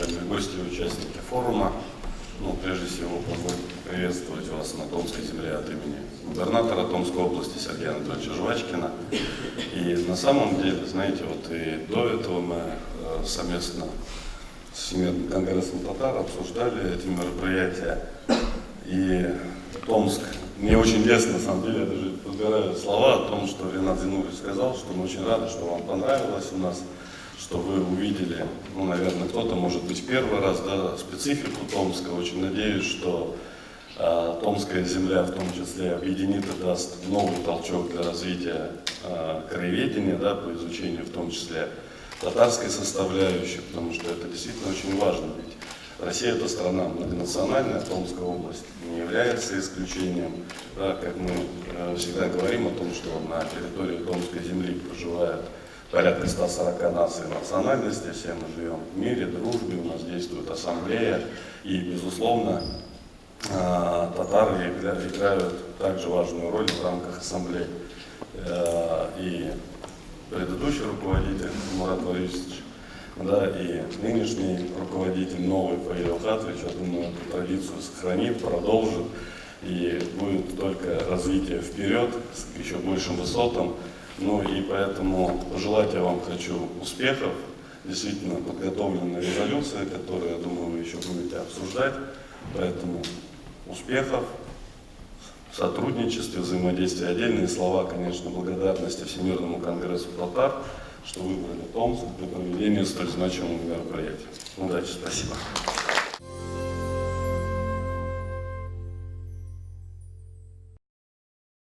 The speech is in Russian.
уважаемые гости и участники форума. Прежде всего, позвольте приветствовать вас на Томской земле от имени губернатора Томской области Сергея Анатольевича Жвачкина. И на самом деле, знаете, вот и до этого мы совместно с Всемирным конгрессом татар обсуждали эти мероприятия. И Томск, мне очень лестно, на самом деле, я даже подбираю слова о том, что Ренат Зинурович сказал, что мы очень рады, что вам понравилось у нас, что вы увидели, наверное, кто-то, может быть, первый раз, специфику Томска. Очень надеюсь, что Томская земля в том числе объединит и даст новый толчок для развития краеведения, по изучению в том числе татарской составляющей, потому что это действительно очень важно. Ведь Россия – это страна многонациональная, Томская область не является исключением. Как мы всегда говорим о том, что на территории Томской земли проживает порядка 140 наций и национальностей, все мы живем в мире, дружбе, у нас действует ассамблея, и, безусловно, татары играют также важную роль в рамках ассамблеи. И предыдущий руководитель Мурат Борисович, и нынешний руководитель, новый Фаил Хатович, я думаю, эту традицию сохранит, продолжит, и будет только развитие вперед, к еще большим высотам. И поэтому пожелать я вам хочу успехов. Действительно подготовлена резолюция, которую, я думаю, вы еще будете обсуждать. Поэтому успехов в сотрудничестве, взаимодействии. Отдельные слова, конечно, благодарности Всемирному конгрессу татар, что выбрали Томск для проведения столь значимого мероприятия. Удачи, спасибо.